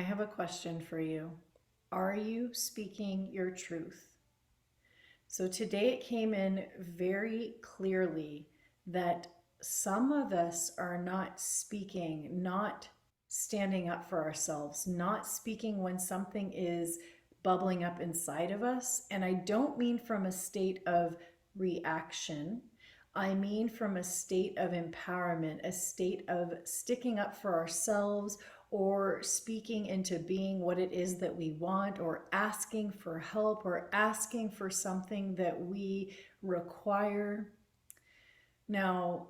have a question for you. Are you speaking your truth? So today it came in very clearly that some of us are not speaking, not standing up for ourselves, not speaking when something is bubbling up inside of us. And I don't mean from a state of reaction. I mean from a state of empowerment, a state of sticking up for ourselves, or speaking into being what it is that we want, or asking for help, or asking for something that we require. Now,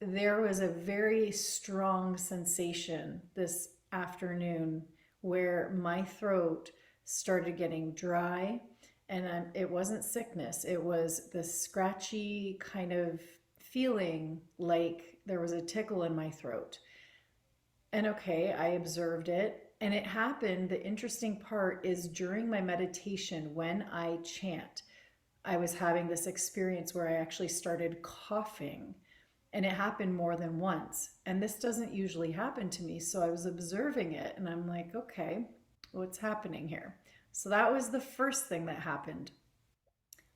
there was a very strong sensation this afternoon where my throat started getting dry, and it wasn't sickness. It was the scratchy kind of feeling like there was a tickle in my throat. And okay, I observed it. And it happened, the interesting part is during my meditation, when I chant, I was having this experience where I actually started coughing. And it happened more than once. And this doesn't usually happen to me. So I was observing it and I'm like, okay, what's happening here? So that was the first thing that happened.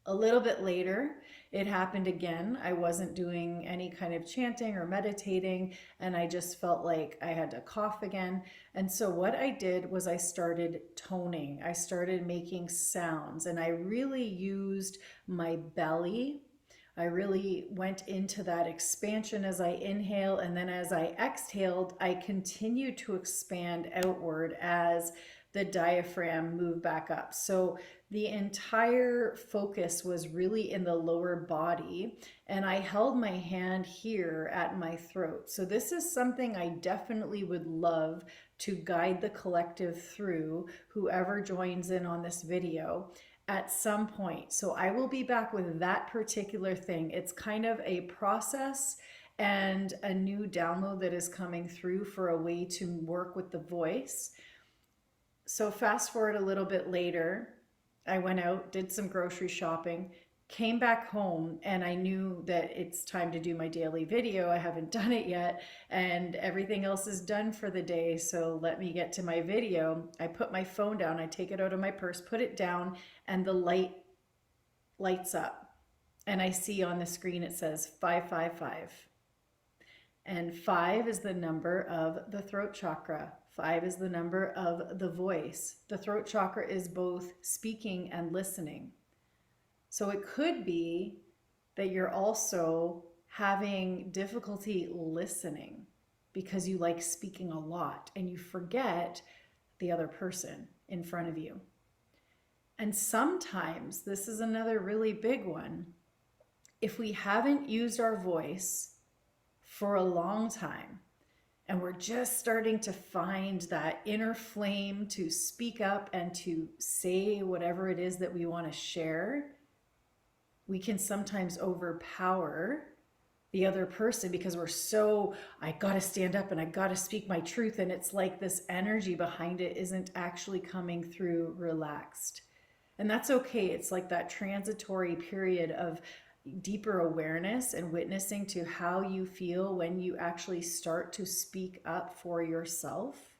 A little bit later, it happened again. I wasn't doing any kind of chanting or meditating, and I just felt like I had to cough again. And so what I did was I started toning. I started making sounds, and I really used my belly. I really went into that expansion as I inhale, and then as I exhaled, I continued to expand outward as the diaphragm moved back up. So the entire focus was really in the lower body, and I held my hand here at my throat. So this is something I definitely would love to guide the collective through, whoever joins in on this video at some point. So I will be back with that particular thing. It's kind of a process and a new download that is coming through for a way to work with the voice. So fast forward a little bit later, I went out, did some grocery shopping, came back home, and I knew that it's time to do my daily video. I haven't done it yet, and everything else is done for the day, so let me get to my video. I put my phone down, I take it out of my purse, put it down, and the light lights up. And I see on the screen it says 555. And 5 is the number of the throat chakra. 5 is the number of the voice. The throat chakra is both speaking and listening. So it could be that you're also having difficulty listening because you like speaking a lot and you forget the other person in front of you. And sometimes, this is another really big one, if we haven't used our voice for a long time, and we're just starting to find that inner flame to speak up and to say whatever it is that we want to share, we can sometimes overpower the other person because we're so, I got to stand up and I got to speak my truth. And it's like this energy behind it isn't actually coming through relaxed. And that's okay. It's like that transitory period of deeper awareness and witnessing to how you feel when you actually start to speak up for yourself.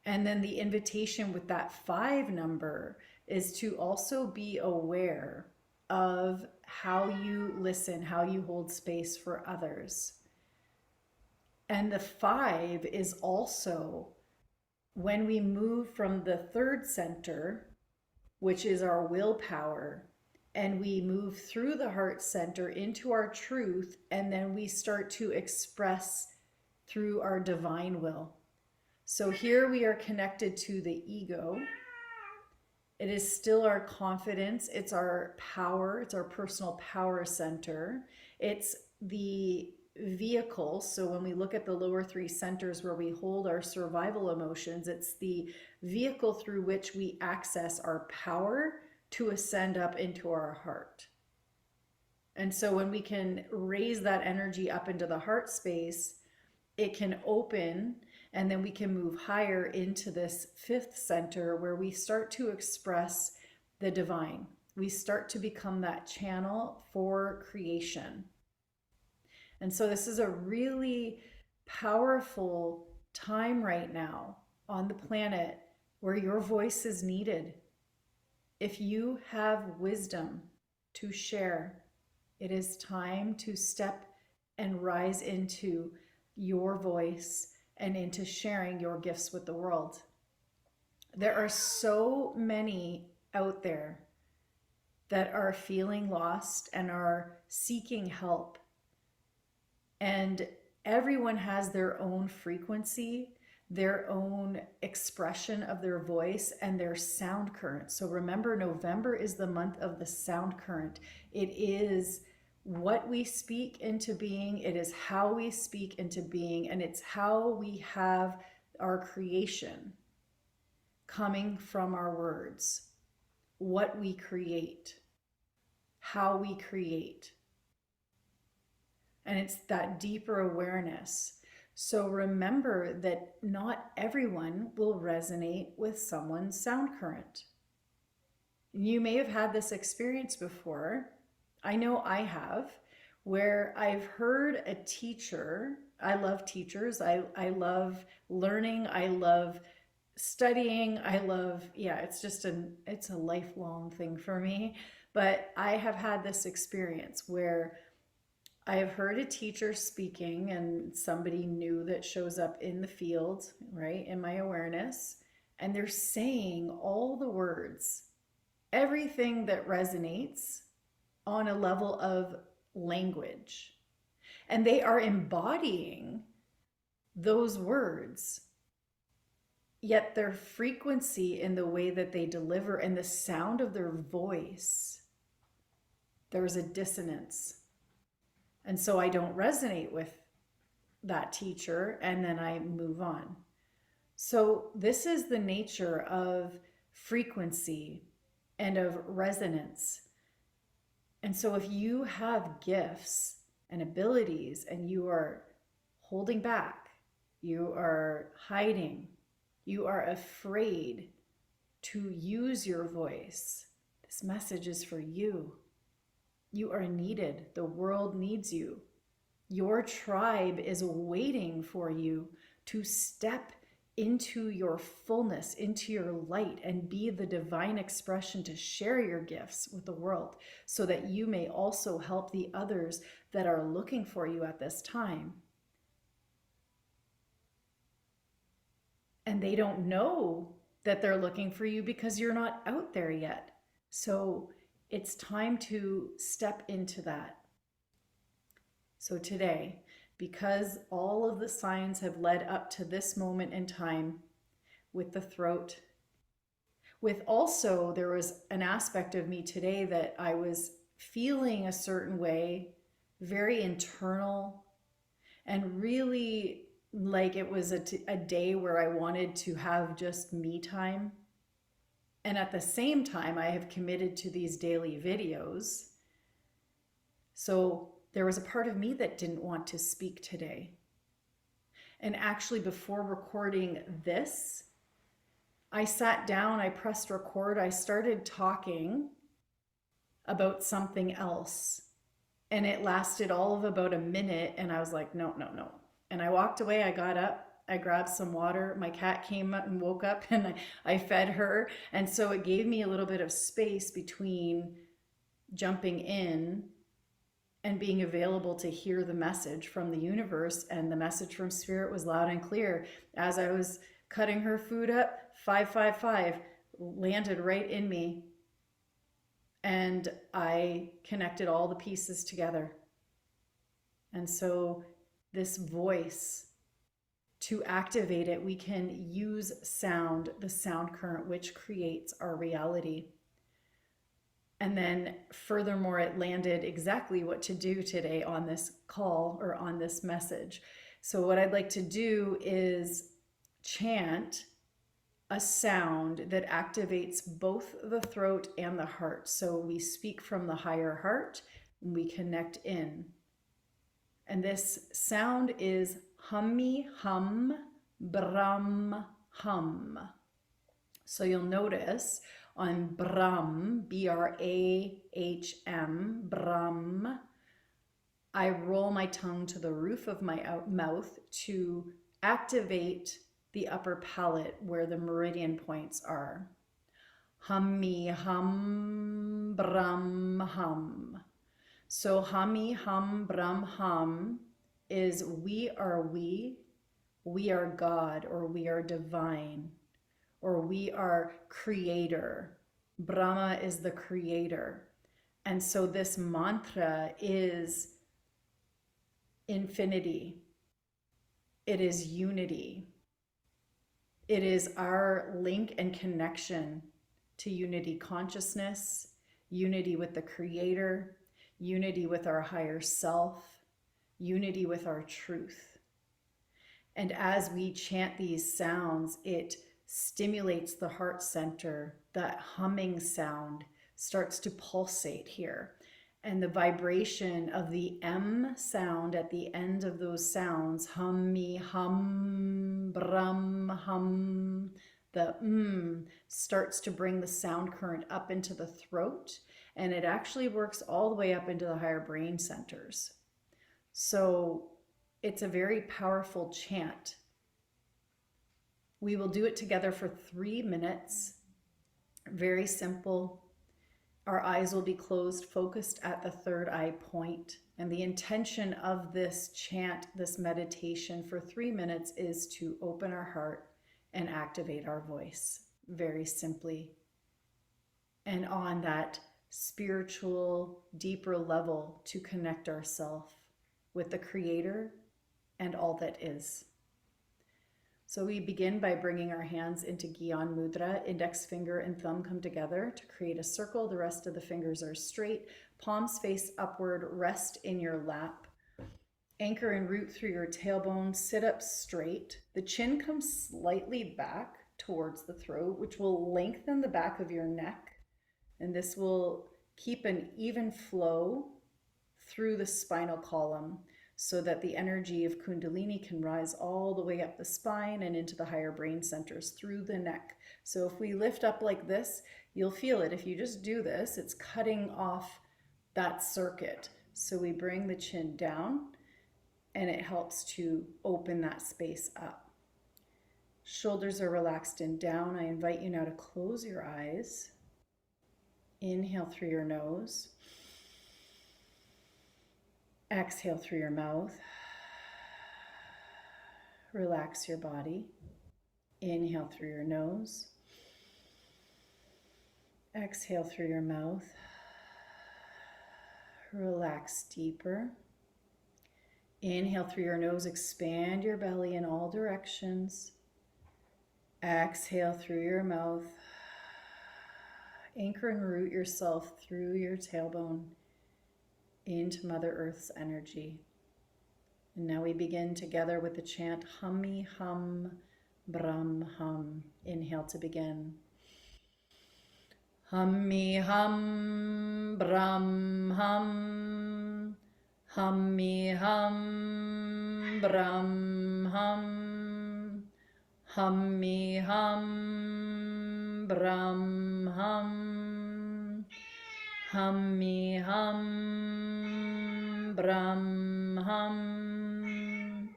And then the invitation with that 5 number is to also be aware of how you listen, how you hold space for others. And the 5 is also when we move from the 3rd center, which is our willpower, and we move through the heart center into our truth, and then we start to express through our divine will. So here we are connected to the ego. It is still our confidence. It's our power. It's our personal power center. It's the vehicle. So when we look at the lower 3 centers where we hold our survival emotions, it's the vehicle through which we access our power to ascend up into our heart. And so when we can raise that energy up into the heart space, it can open, and then we can move higher into this 5th center where we start to express the divine. We start to become that channel for creation. And so this is a really powerful time right now on the planet where your voice is needed. If you have wisdom to share, it is time to step and rise into your voice and into sharing your gifts with the world. There are so many out there that are feeling lost and are seeking help. And everyone has their own frequency, their own expression of their voice, and their sound current. So remember, November is the month of the sound current. It is what we speak into being, it is how we speak into being, and it's how we have our creation coming from our words. What we create, how we create. And it's that deeper awareness. So remember that not everyone will resonate with someone's sound current. You may have had this experience before. I know I have, where I've heard a teacher. I love teachers. I love learning. I love studying. I love, it's a lifelong thing for me. But I have had this experience where I have heard a teacher speaking and somebody new that shows up in the field, right, in my awareness, and they're saying all the words, everything that resonates on a level of language. And they are embodying those words, yet their frequency in the way that they deliver and the sound of their voice, there's a dissonance. And so I don't resonate with that teacher, and then I move on. So this is the nature of frequency and of resonance. And so if you have gifts and abilities and you are holding back, you are hiding, you are afraid to use your voice, this message is for you. You are needed. The world needs you. Your tribe is waiting for you to step into your fullness, into your light, and be the divine expression to share your gifts with the world so that you may also help the others that are looking for you at this time. And they don't know that they're looking for you because you're not out there yet. So it's time to step into that. So today, because all of the signs have led up to this moment in time with the throat, with also there was an aspect of me today that I was feeling a certain way, very internal, and really like it was a day where I wanted to have just me time. And at the same time, I have committed to these daily videos. So there was a part of me that didn't want to speak today. And actually, before recording this, I sat down, I pressed record, I started talking about something else. And it lasted all of about a minute. And I was like, no. And I walked away, I got up. I grabbed some water. My cat came up and woke up and I fed her. And so it gave me a little bit of space between jumping in and being available to hear the message from the universe. And the message from Spirit was loud and clear. As I was cutting her food up, 555 landed right in me. And I connected all the pieces together. And so this voice, to activate it, we can use sound, the sound current, which creates our reality. And then furthermore, it landed exactly what to do today on this call or on this message. So what I'd like to do is chant a sound that activates both the throat and the heart. So we speak from the higher heart and we connect in. And this sound is hummy hum, brahm hum. So you'll notice on brahm, B-R-A-H-M, brahm, I roll my tongue to the roof of my mouth to activate the upper palate where the meridian points are. Hummy, hum, brum, hum. So hummy, hum, brum, hum is we are God, or we are divine, or we are creator. Brahma is the creator. And so this mantra is infinity. It is unity. It is our link and connection to unity consciousness, unity with the creator, unity with our higher self, unity with our truth. And as we chant these sounds, it stimulates the heart center. That humming sound starts to pulsate here. And the vibration of the M sound at the end of those sounds, hummy, hum, brum, hum, the starts to bring the sound current up into the throat. And it actually works all the way up into the higher brain centers. So it's a very powerful chant. We will do it together for 3 minutes. Very simple. Our eyes will be closed, focused at the third eye point. And the intention of this chant, this meditation for 3 minutes, is to open our heart and activate our voice, very simply. And on that spiritual, deeper level, to connect ourselves with the Creator and all that is. So we begin by bringing our hands into Gyan Mudra. Index finger and thumb come together to create a circle. The rest of the fingers are straight. Palms face upward. Rest in your lap. Anchor and root through your tailbone. Sit up straight. The chin comes slightly back towards the throat, which will lengthen the back of your neck. And this will keep an even flow through the spinal column, so that the energy of Kundalini can rise all the way up the spine and into the higher brain centers through the neck. So if we lift up like this, you'll feel it. If you just do this, it's cutting off that circuit. So we bring the chin down, and it helps to open that space up. Shoulders are relaxed and down. I invite you now to close your eyes. Inhale through your nose. Exhale through your mouth. Relax your body. Inhale through your nose. Exhale through your mouth. Relax deeper. Inhale through your nose. Expand your belly in all directions. Exhale through your mouth. Anchor and root yourself through your tailbone into Mother Earth's energy. And now we begin together with the chant hummy, hum, brum, hum. Inhale to begin. Hummy, hum, brum, hum. Hummy, hum, brum, hum. Hummy, hum, brum, hum. Hummy, hum, brum, hum.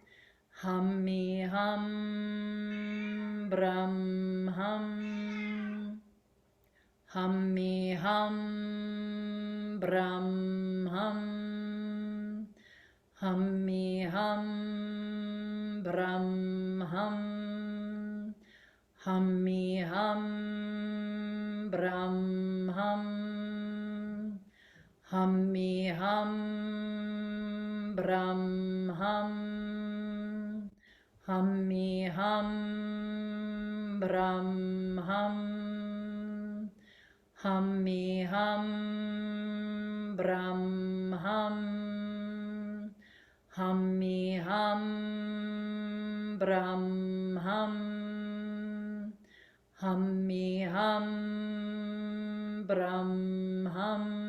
Hummy, hum, brum, hum. Hummy, hum, brum, hum. Hummy, hum, brum, hum. Hummy, hum, brum, hum. Hummy, hum, brum, hum. Hummy, hum, brum, hum. Hummy, hum, brum, hum. Hummy, hum, brum, hum. Hummy, hum, brum, hum.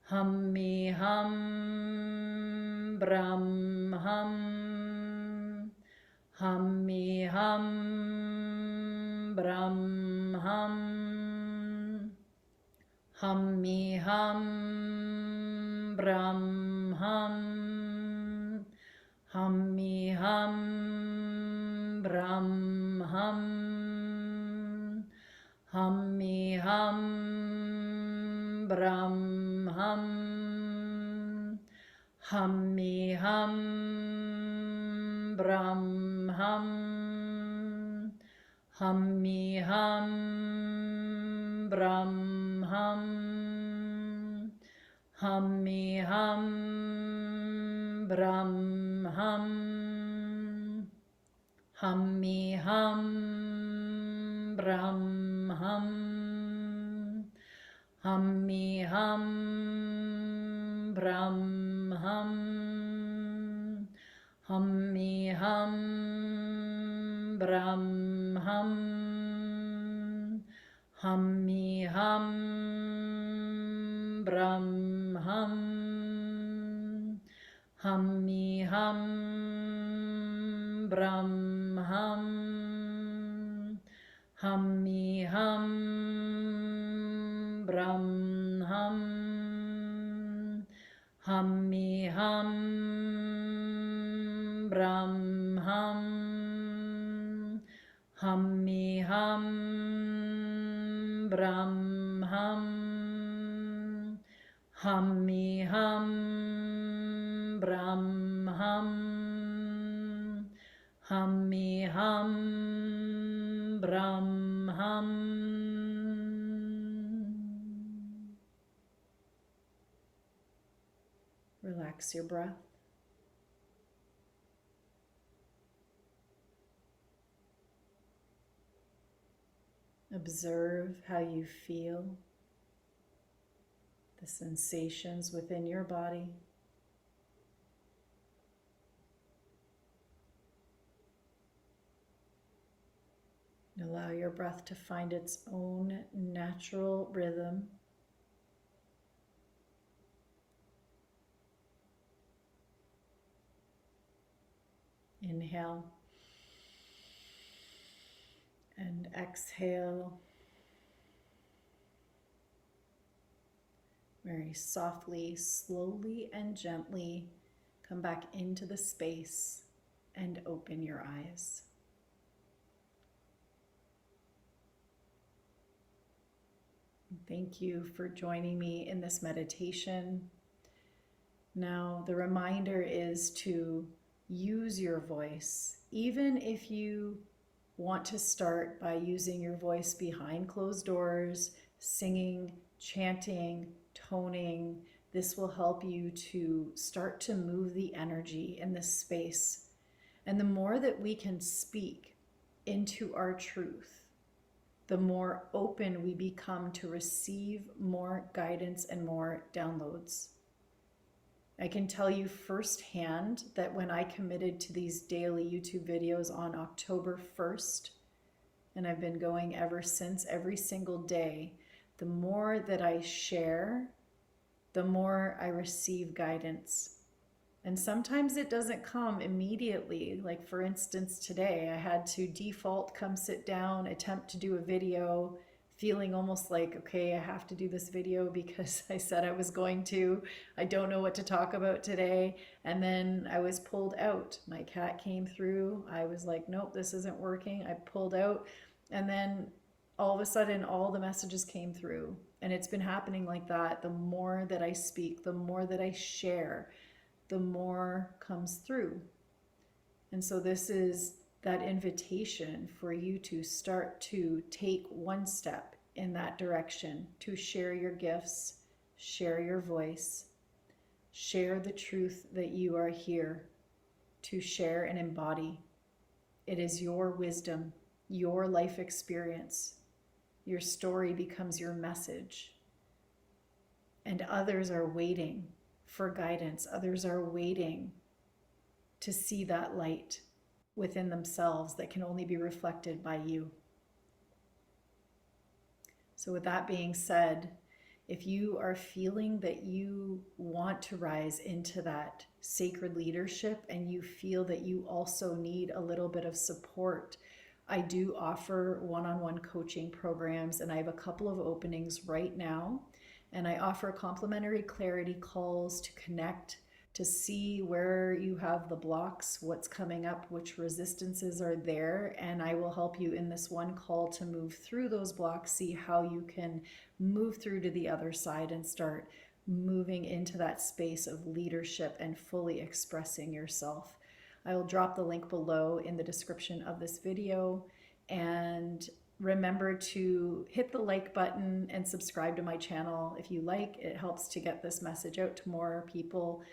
Hummy, hum, brum, hum. Hummy, hum, brum, hum. Hummy, hum, brum, hum. Hummy, hum, Brahm hum. Hummi hum. Brahm hum. Hummi hum. Brahm hum. Hummi hum. Brahm hum. Hummi hum. Brahm hum. Hummi hum. Brahm hum. Hummi hum. Brahm hum. Hummi hum. Brahm hum. Hummi hum. Brahm hum. Hummi hum. Brahm hum. Hummi hum. Brahm hum. Hummi hum. Brahm hum. Hummi hum. Brahm hum. Hummi hum. Brahm hum. Hummi hum. Brahm hum. Relax your breath. Observe how you feel, the sensations within your body. Allow your breath to find its own natural rhythm. Inhale and exhale. Very softly, slowly, and gently come back into the space and open your eyes. Thank you for joining me in this meditation. Now, the reminder is to use your voice, even if you want to start by using your voice behind closed doors, singing, chanting, toning. This will help you to start to move the energy in this space. And the more that we can speak into our truth, the more open we become to receive more guidance and more downloads. I can tell you firsthand that when I committed to these daily YouTube videos on October 1st, and I've been going ever since, every single day, the more that I share, the more I receive guidance. And sometimes it doesn't come immediately. Like for instance, today I had to default, come sit down, attempt to do a video, feeling almost like, okay, I have to do this video because I said I was going to. I don't know what to talk about today. And then I was pulled out. My cat came through. I was like, nope, this isn't working. I pulled out. And then all of a sudden, all the messages came through. And it's been happening like that. The more that I speak, the more that I share, the more comes through. And so this is that invitation for you to start to take one step in that direction, to share your gifts, share your voice, share the truth that you are here to share and embody. It is your wisdom, your life experience. Your story becomes your message. And others are waiting for guidance. Others are waiting to see that light within themselves that can only be reflected by you. So with that being said, if you are feeling that you want to rise into that sacred leadership and you feel that you also need a little bit of support, I do offer one-on-one coaching programs, and I have a couple of openings right now. And I offer complimentary clarity calls to connect to see where you have the blocks, what's coming up, which resistances are there, and I will help you in this one call to move through those blocks, see how you can move through to the other side and start moving into that space of leadership and fully expressing yourself. I will drop the link below in the description of this video, and remember to hit the like button and subscribe to my channel if you like. It helps to get this message out to more people.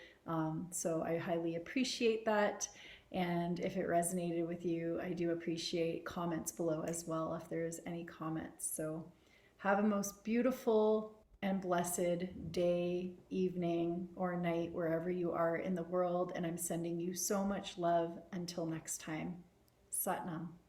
So I highly appreciate that. And if it resonated with you, I do appreciate comments below as well if there's any comments. So have a most beautiful and blessed day, evening, or night, wherever you are in the world. And I'm sending you so much love. Until next time, Sat Nam.